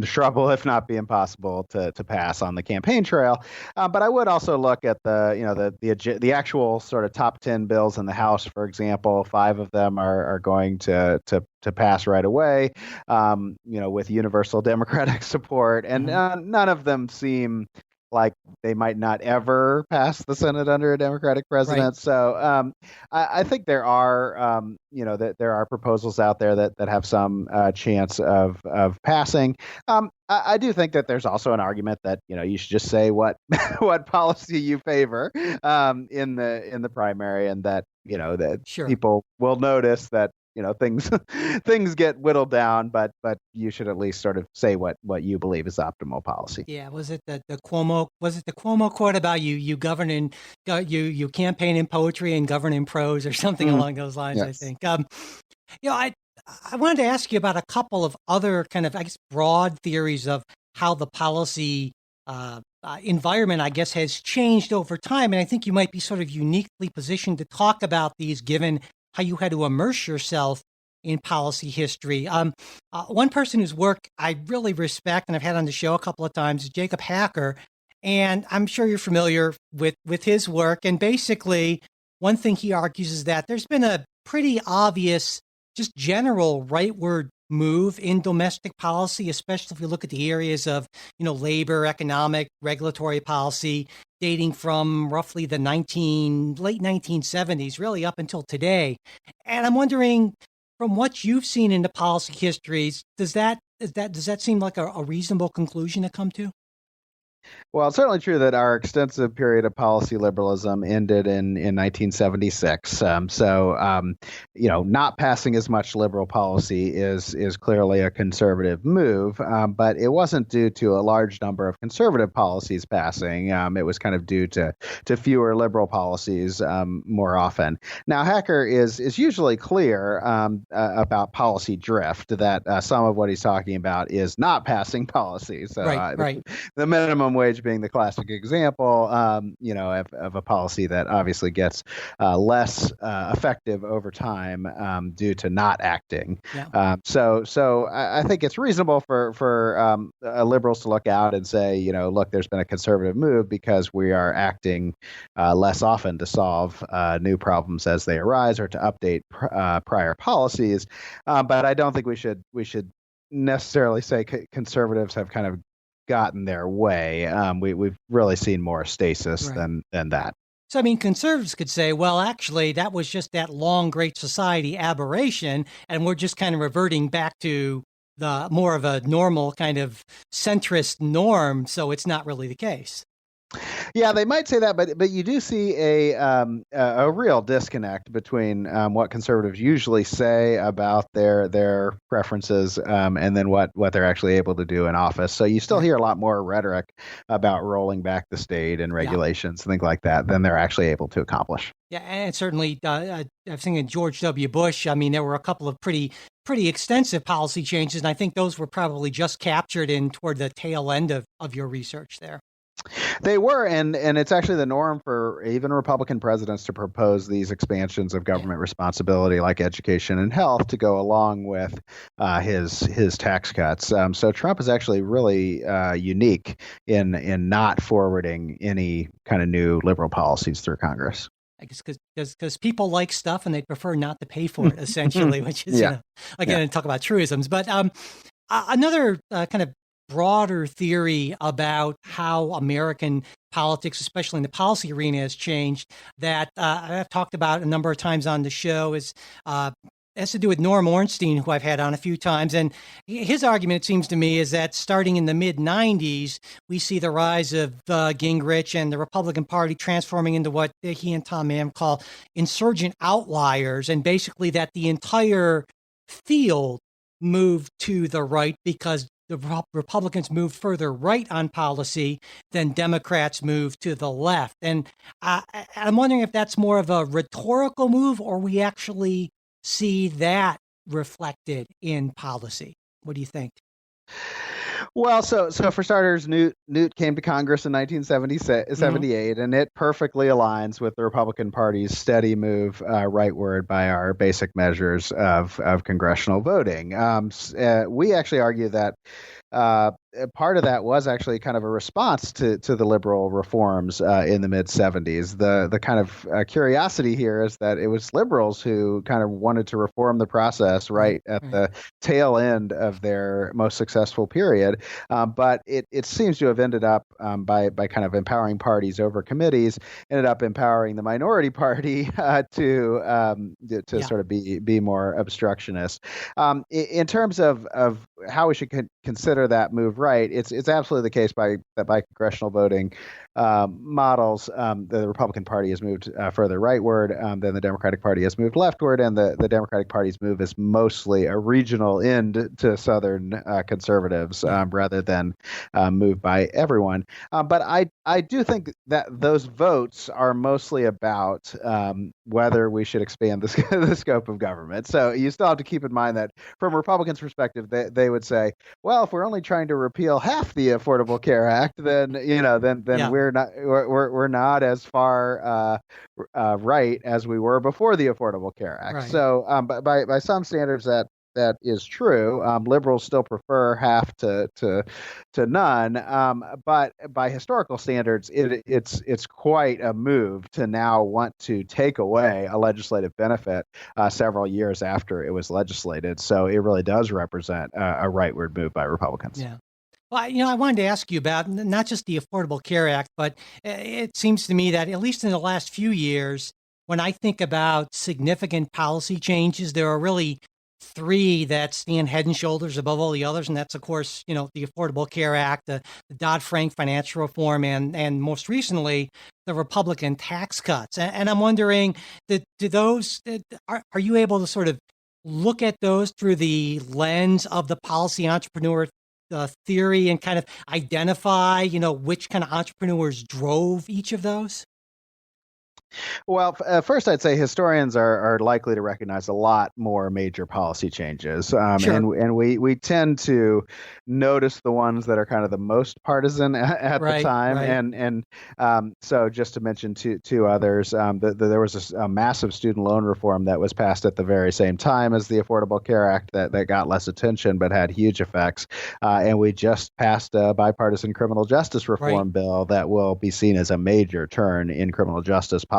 trouble, if not be impossible, to pass on the campaign trail. But I would also look at the actual sort of top 10 bills in the House, for example. 5 of them are going to pass right away, with universal Democratic support, and none of them seem like they might not ever pass the Senate under a Democratic president. Right. So I think there are, there are proposals out there that have some chance of passing. I do think that there's also an argument that you should just say what policy you favor in the primary, and that that sure. people will notice that things get whittled down, but you should at least sort of say what you believe is optimal policy. Yeah, was it the Cuomo quote about you govern in you campaign in poetry and govern in prose, or something along those lines? Yes. I think. I wanted to ask you about a couple of other kind of, I guess, broad theories of how the policy environment, I guess, has changed over time, and I think you might be sort of uniquely positioned to talk about these, given how you had to immerse yourself in policy history. One person whose work I really respect and I've had on the show a couple of times is Jacob Hacker, and I'm sure you're familiar with his work. And basically, one thing he argues is that there's been a pretty obvious, just general rightward move in domestic policy, especially if you look at the areas of, labor, economic, regulatory policy, dating from roughly the late 1970s, really up until today. And I'm wondering, from what you've seen in the policy histories, does that seem like a reasonable conclusion to come to? Well, it's certainly true that our extensive period of policy liberalism ended in 1976. Not passing as much liberal policy is clearly a conservative move, but it wasn't due to a large number of conservative policies passing. It was kind of due to fewer liberal policies more often. Now, Hacker is usually clear about policy drift, that some of what he's talking about is not passing policy. So right. The minimum wage being the classic example, of a policy that obviously gets less effective over time due to not acting. Yeah. So I think it's reasonable for liberals to look out and say, look, there's been a conservative move because we are acting less often to solve new problems as they arise or to update prior policies. But I don't think we should necessarily say conservatives have kind of gotten their way. We've really seen more stasis than that. So, conservatives could say, well, actually, that was just that long Great Society aberration, and we're just kind of reverting back to the more of a normal kind of centrist norm, so it's not really the case. Yeah, they might say that, but you do see a real disconnect between what conservatives usually say about their preferences and then what they're actually able to do in office. So you still hear a lot more rhetoric about rolling back the state and regulations and things like that than they're actually able to accomplish. Yeah, and certainly, I've seen George W. Bush. There were a couple of pretty extensive policy changes, and I think those were probably just captured in toward the tail end of your research there. They were, and it's actually the norm for even Republican presidents to propose these expansions of government responsibility, like education and health, to go along with his tax cuts. So Trump is actually really unique in not forwarding any kind of new liberal policies through Congress. I guess because people like stuff and they prefer not to pay for it, essentially, which is, again, talk about truisms. But another kind of broader theory about how American politics, especially in the policy arena, has changed that I've talked about a number of times on the show has to do with Norm Ornstein, who I've had on a few times. And his argument, it seems to me, is that starting in the mid-'90s, we see the rise of Gingrich and the Republican Party transforming into what he and Tom Mann call insurgent outliers, and basically that the entire field moved to the right because the Republicans moved further right on policy than Democrats moved to the left. And I'm wondering if that's more of a rhetorical move, or we actually see that reflected in policy. What do you think? Well, so for starters, Newt came to Congress in 1978, and it perfectly aligns with the Republican Party's steady move rightward by our basic measures of congressional voting. We actually argue that part of that was actually kind of a response to the liberal reforms in the mid-'70s. The kind of curiosity here is that it was liberals who kind of wanted to reform the process right at the tail end of their most successful period. But it seems to have ended up by kind of empowering parties over committees, ended up empowering the minority party to sort of be more obstructionist. In terms of how we should consider that move right, it's absolutely the case that by congressional voting models, the Republican Party has moved further rightward, then the Democratic Party has moved leftward, and the Democratic Party's move is mostly a regional end to Southern conservatives rather than moved by everyone. But I do think that those votes are mostly about whether we should expand the scope of government. So you still have to keep in mind that from Republicans' perspective, they would say, well, if we're only trying to repeal half the Affordable Care Act, then we're not as far right as we were before the Affordable Care Act. Right. So by some standards, that that is true. Liberals still prefer half to none, but by historical standards, it's quite a move to now want to take away a legislative benefit several years after it was legislated. So it really does represent a rightward move by Republicans. Yeah. Well, I wanted to ask you about not just the Affordable Care Act, but it seems to me that at least in the last few years, when I think about significant policy changes, there are really three that stand head and shoulders above all the others. And that's, of course, the Affordable Care Act, the Dodd-Frank financial reform, and most recently, the Republican tax cuts. And I'm wondering, are you able to sort of look at those through the lens of the policy entrepreneur theory and kind of identify, which kind of entrepreneurs drove each of those? Well, first, I'd say historians are likely to recognize a lot more major policy changes, Sure. and we tend to notice the ones that are kind of the most partisan at the time. Right. And so, just to mention two others, there was a massive student loan reform that was passed at the very same time as the Affordable Care Act that got less attention but had huge effects. And we just passed a bipartisan criminal justice reform bill that will be seen as a major turn in criminal justice policy.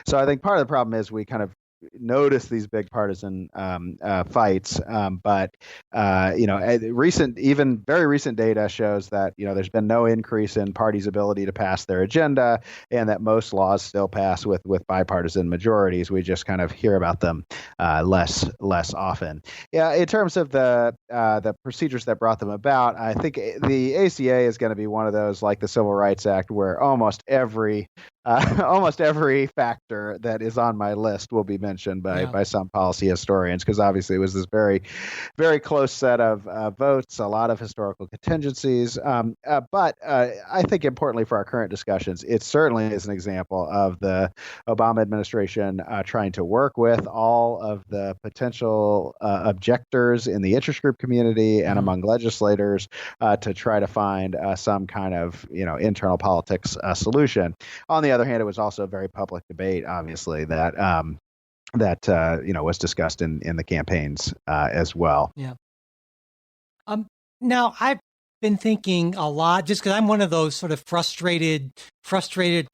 So I think part of the problem is we kind of notice these big partisan fights, but even very recent data shows that there's been no increase in parties' ability to pass their agenda, and that most laws still pass with bipartisan majorities. We just kind of hear about them less often. Yeah, in terms of the procedures that brought them about, I think the ACA is going to be one of those, like the Civil Rights Act, where almost every factor that is on my list will be mentioned by some policy historians, because obviously it was this very, very close set of votes, a lot of historical contingencies. But I think importantly for our current discussions, it certainly is an example of the Obama administration trying to work with all of the potential objectors in the interest group community and among legislators to try to find some kind of internal politics solution. On the other hand, it was also a very public debate, obviously, that was discussed in the campaigns as well. Yeah. Now I've been thinking a lot, just because I'm one of those sort of frustrated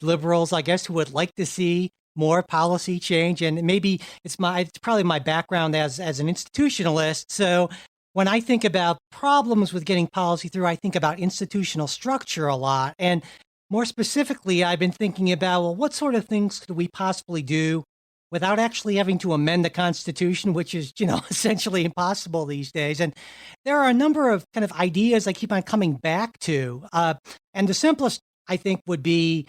liberals, I guess, who would like to see more policy change, and maybe it's probably my background as an institutionalist. So when I think about problems with getting policy through, I think about institutional structure a lot, and more specifically, I've been thinking about, well, what sort of things could we possibly do without actually having to amend the Constitution, which is, essentially impossible these days. And there are a number of kind of ideas I keep on coming back to. And the simplest, I think, would be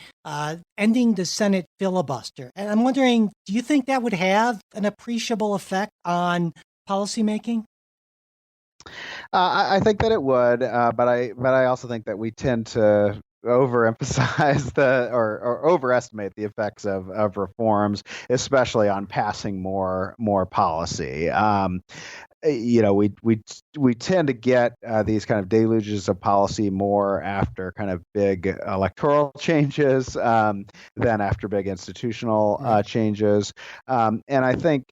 ending the Senate filibuster. And I'm wondering, do you think that would have an appreciable effect on policymaking? I think that it would, but I also think that we tend to overemphasize or overestimate the effects of reforms, especially on passing more policy. We tend to get these kind of deluges of policy more after kind of big electoral changes than after big institutional changes. And I think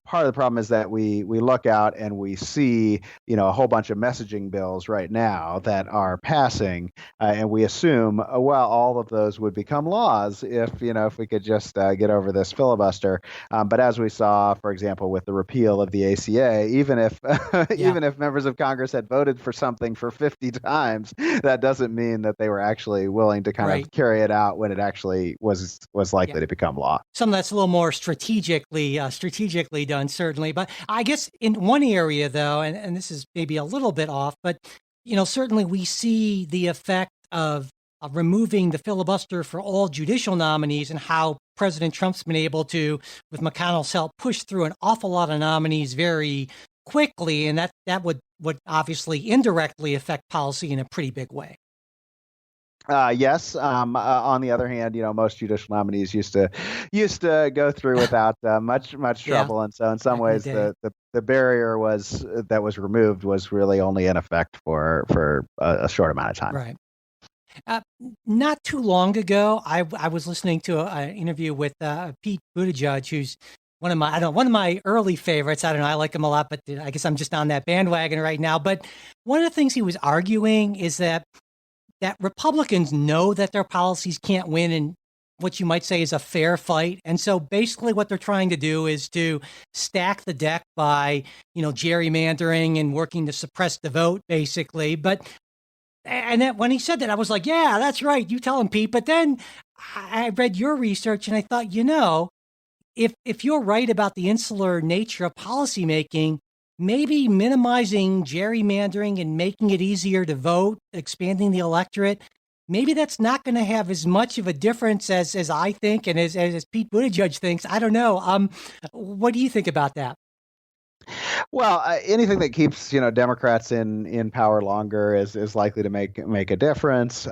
part of the problem is that we look out and we see a whole bunch of messaging bills right now that are passing, and we assume all of those would become laws if we could just get over this filibuster. But as we saw, for example, with the repeal of the ACA, even if members of Congress had voted for something for 50 times, that doesn't mean that they were actually willing to kind of carry it out when it actually was likely to become law. Something that's a little more strategically done, certainly. But I guess in one area, though, and this is maybe a little bit off, but certainly we see the effect of removing the filibuster for all judicial nominees and how President Trump's been able to, with McConnell's help, push through an awful lot of nominees very quickly, and that would obviously indirectly affect policy in a pretty big way. Yes. On the other hand, most judicial nominees used to go through without much trouble, and so in some ways, the barrier that was removed was really only in effect for a short amount of time. Right. Not too long ago, I was listening to an interview with Pete Buttigieg, who's one of my early favorites. I don't know. I like him a lot, but I guess I'm just on that bandwagon right now. But one of the things he was arguing is that Republicans know that their policies can't win in what you might say is a fair fight. And so basically what they're trying to do is to stack the deck by, gerrymandering and working to suppress the vote, basically. And when he said that, I was like, yeah, that's right. You tell him, Pete. But then I read your research and I thought, if you're right about the insular nature of policymaking, maybe minimizing gerrymandering and making it easier to vote, expanding the electorate, maybe that's not going to have as much of a difference as I think and as Pete Buttigieg thinks. I don't know. What do you think about that? Well, anything that keeps Democrats in power longer is likely to make a difference.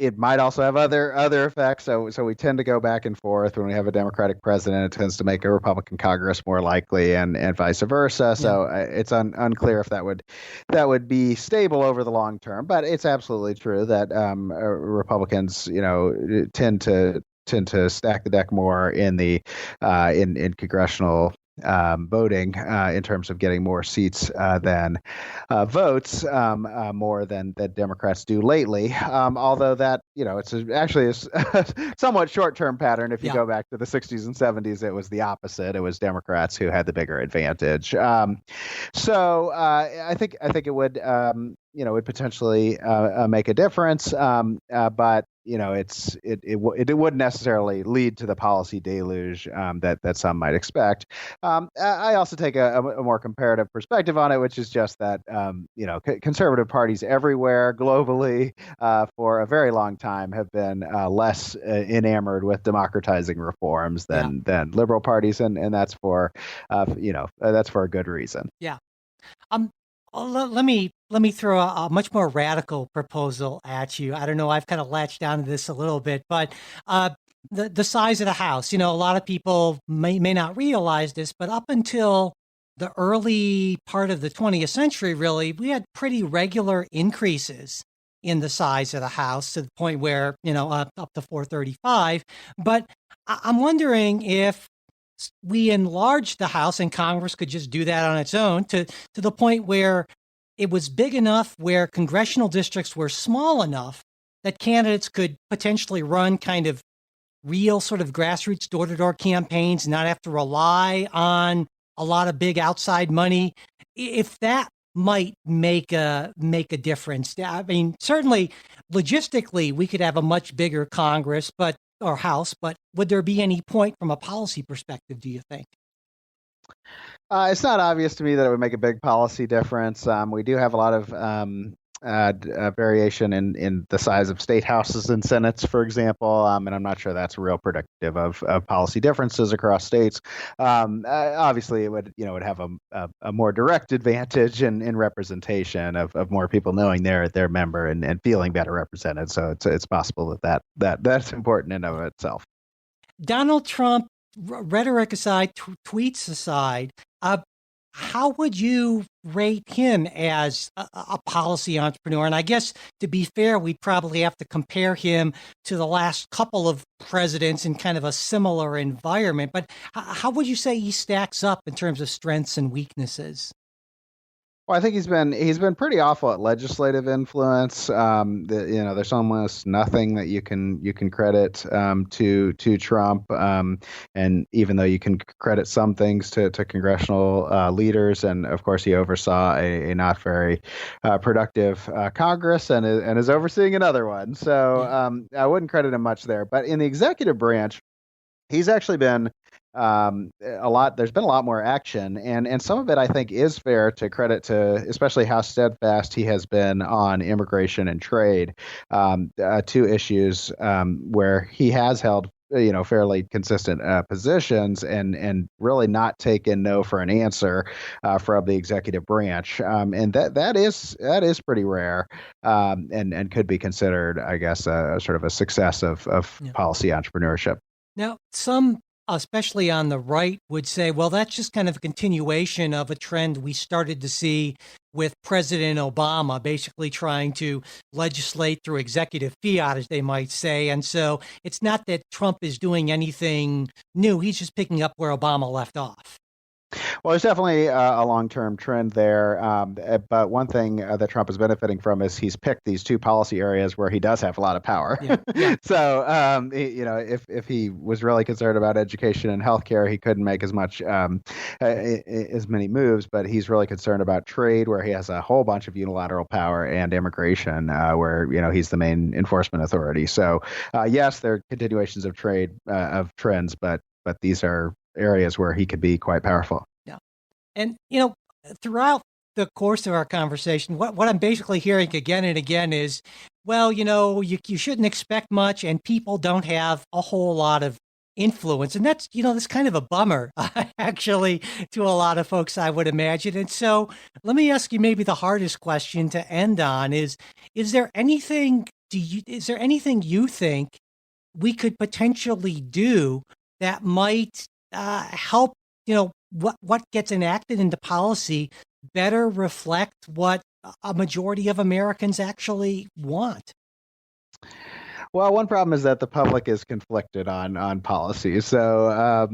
It might also have other effects. So we tend to go back and forth when we have a Democratic president. It tends to make a Republican Congress more likely, and vice versa. So it's unclear if that would be stable over the long term. But it's absolutely true that Republicans, tend to stack the deck more in the in congressional voting in terms of getting more seats than votes, more than that Democrats do lately. Although that, it's actually a somewhat short-term pattern. If you go back to the 60s and 70s, it was the opposite. It was Democrats who had the bigger advantage. So I think it would, would potentially make a difference. But it wouldn't necessarily lead to the policy deluge that some might expect. I also take a more comparative perspective on it, which is just that conservative parties everywhere globally for a very long time have been less enamored with democratizing reforms than liberal parties, and that's for that's for a good reason. Yeah. Let me throw a much more radical proposal at you. I don't know. I've kind of latched onto this a little bit, but the size of the House. A lot of people may not realize this, but up until the early part of the 20th century, really, we had pretty regular increases in the size of the House to the point where up to 435. But I'm wondering if we enlarged the House and Congress could just do that on its own to the point where it was big enough where congressional districts were small enough that candidates could potentially run kind of real sort of grassroots door-to-door campaigns, not have to rely on a lot of big outside money. If that might make a difference. I mean, certainly logistically, we could have a much bigger Congress, or House, but would there be any point from a policy perspective, do you think? It's not obvious to me that it would make a big policy difference. We do have a lot of variation in the size of state houses and senates, for example, and I'm not sure that's real predictive of policy differences across states. Obviously, it would have a more direct advantage in representation of more people knowing their member and feeling better represented. So it's possible that's important in and of itself. Donald Trump, rhetoric aside, tweets aside, how would you rate him as a policy entrepreneur? And I guess, to be fair, we'd probably have to compare him to the last couple of presidents in kind of a similar environment. But how would you say he stacks up in terms of strengths and weaknesses? Well, I think he's been pretty awful at legislative influence. There's almost nothing that you can credit to Trump, and even though you can credit some things to congressional leaders, and of course he oversaw a not very productive Congress and is overseeing another one. So I wouldn't credit him much there. But in the executive branch, he's actually been there's been a lot more action, and some of it I think is fair to credit to, especially how steadfast he has been on immigration and trade, two issues where he has held fairly consistent positions and really not taken no for an answer from the executive branch, and that is pretty rare, and could be considered, I guess, a sort of a success of policy entrepreneurship. Now, some, especially on the right, would say, well, that's just kind of a continuation of a trend we started to see with President Obama, basically trying to legislate through executive fiat, as they might say. And so it's not that Trump is doing anything new. He's just picking up where Obama left off. Well, there's definitely a long-term trend there. But one thing that Trump is benefiting from is he's picked these two policy areas where he does have a lot of power. Yeah. So, if he was really concerned about education and healthcare, he couldn't make as many moves. But he's really concerned about trade, where he has a whole bunch of unilateral power, and immigration, where he's the main enforcement authority. So, yes, there are continuations of trade of trends, but these are areas where he could be quite powerful. Yeah. And, throughout the course of our conversation, what I'm basically hearing again and again is, well, you shouldn't expect much, and people don't have a whole lot of influence. And that's kind of a bummer, actually, to a lot of folks, I would imagine. And so let me ask you maybe the hardest question to end on is there anything you think we could potentially do that might help, what gets enacted into policy better reflect what a majority of Americans actually want? Well, one problem is that the public is conflicted on policy. So, as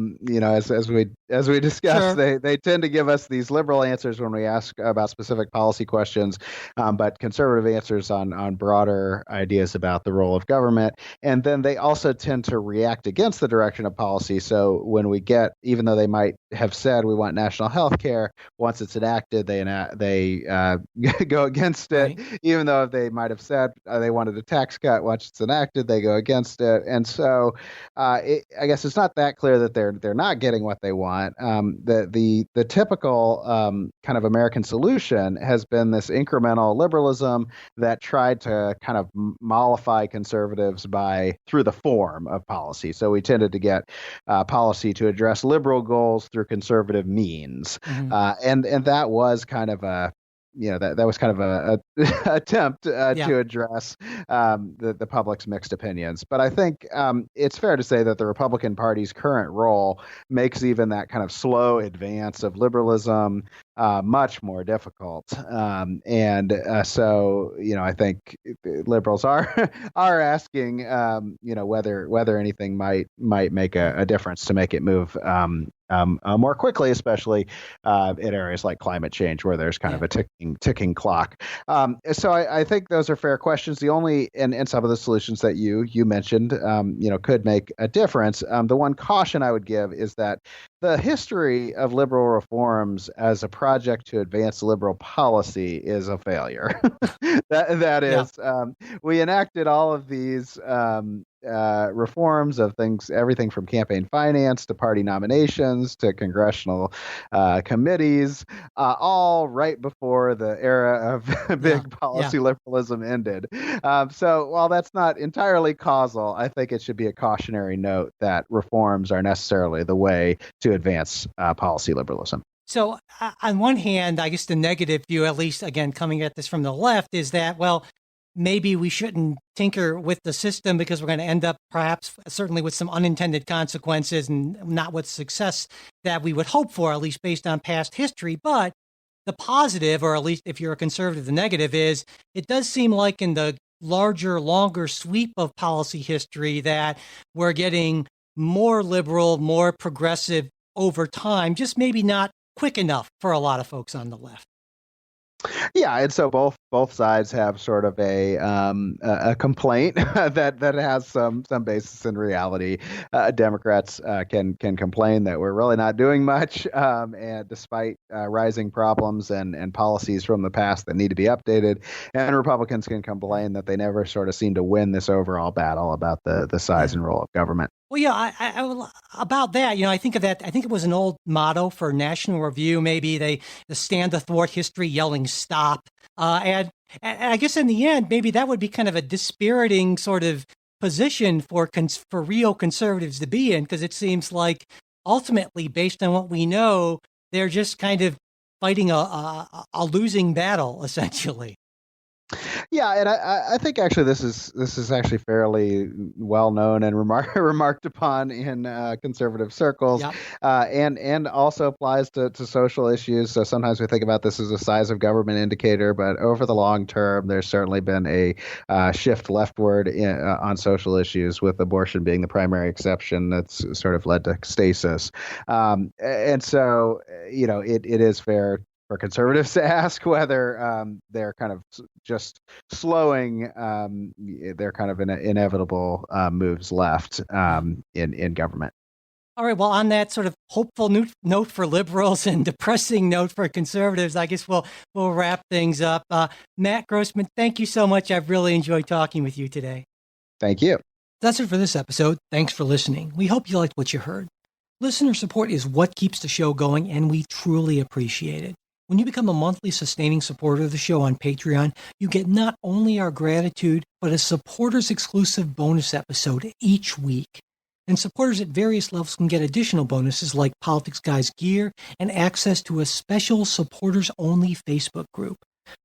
we discussed, Sure. they tend to give us these liberal answers when we ask about specific policy questions, but conservative answers on broader ideas about the role of government. And then they also tend to react against the direction of policy. So when we get, even though they might have said we want national health care, once it's enacted, they go against it. Right. Even though they might have said they wanted a tax cut, once it's enacted, they go against it. And so I guess it's not that clear that they're not getting what they want. The typical kind of American solution has been this incremental liberalism that tried to kind of mollify conservatives through the form of policy. So we tended to get policy to address liberal goals through conservative means. Mm-hmm. And that was kind of that was kind of a attempt to address the public's mixed opinions. But I think it's fair to say that the Republican Party's current role makes even that kind of slow advance of liberalism much more difficult. So I think liberals are asking whether anything might make a difference to make it move more quickly, especially in areas like climate change, where there's kind of a ticking clock. So I think those are fair questions. The only and some of the solutions that you mentioned, could make a difference. The one caution I would give is that the history of liberal reforms as a project to advance liberal policy is a failure. that is, we enacted all of these reforms of everything from campaign finance to party nominations to congressional committees, all right before the era of big policy liberalism ended. So while that's not entirely causal, I think it should be a cautionary note that reforms are necessarily the way to advance policy liberalism. So on one hand, I guess the negative view, at least again, coming at this from the left, is that, well, maybe we shouldn't tinker with the system because we're going to end up perhaps certainly with some unintended consequences and not with success that we would hope for, at least based on past history. But the positive, or at least if you're a conservative, the negative is it does seem like in the larger, longer sweep of policy history that we're getting more liberal, more progressive over time, just maybe not quick enough for a lot of folks on the left. Yeah, and so both sides have sort of a complaint that has some basis in reality. Democrats can complain that we're really not doing much, and despite rising problems and policies from the past that need to be updated, and Republicans can complain that they never sort of seem to win this overall battle about the size and role of government. Well, yeah, I about that, I think of that. I think it was an old motto for National Review. Maybe they stand athwart history yelling stop. And I guess in the end, maybe that would be kind of a dispiriting sort of position for real conservatives to be in, because it seems like ultimately, based on what we know, they're just kind of fighting a losing battle, essentially. Yeah, and I think actually this is actually fairly well known and remarked upon in conservative circles, Yeah. and also applies to social issues. So sometimes we think about this as a size of government indicator, but over the long term, there's certainly been a shift leftward on social issues, with abortion being the primary exception that's sort of led to stasis. And so, it is fair for conservatives to ask whether they're kind of just slowing their kind of inevitable moves left in government. All right. Well, on that sort of hopeful note for liberals and depressing note for conservatives, I guess we'll wrap things up. Matt Grossmann, thank you so much. I've really enjoyed talking with you today. Thank you. That's it for this episode. Thanks for listening. We hope you liked what you heard. Listener support is what keeps the show going, and we truly appreciate it. When you become a monthly sustaining supporter of the show on Patreon, you get not only our gratitude, but a supporters exclusive bonus episode each week. And supporters at various levels can get additional bonuses like Politics Guys gear and access to a special supporters-only Facebook group.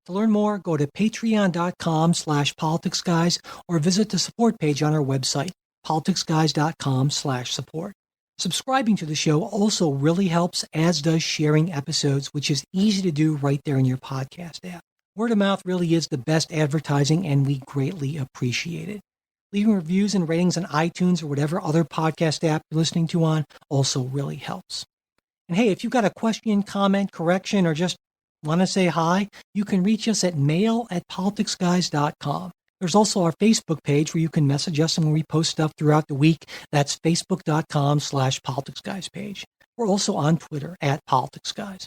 To learn more, go to patreon.com/politicsguys or visit the support page on our website, politicsguys.com/support. Subscribing to the show also really helps, as does sharing episodes, which is easy to do right there in your podcast app. Word of mouth really is the best advertising, and we greatly appreciate it. Leaving reviews and ratings on iTunes or whatever other podcast app you're listening to on also really helps. And hey, if you've got a question, comment, correction, or just want to say hi, you can reach us at mail@politicsguys.com. There's also our Facebook page where you can message us and when we post stuff throughout the week. That's facebook.com/politicsguys page. We're also on Twitter @politicsguys.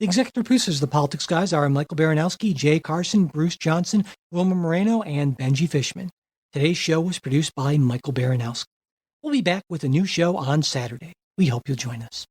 The executive producers of the Politics Guys are Michael Baranowski, Jay Carson, Bruce Johnson, Wilma Moreno, and Benji Fishman. Today's show was produced by Michael Baranowski. We'll be back with a new show on Saturday. We hope you'll join us.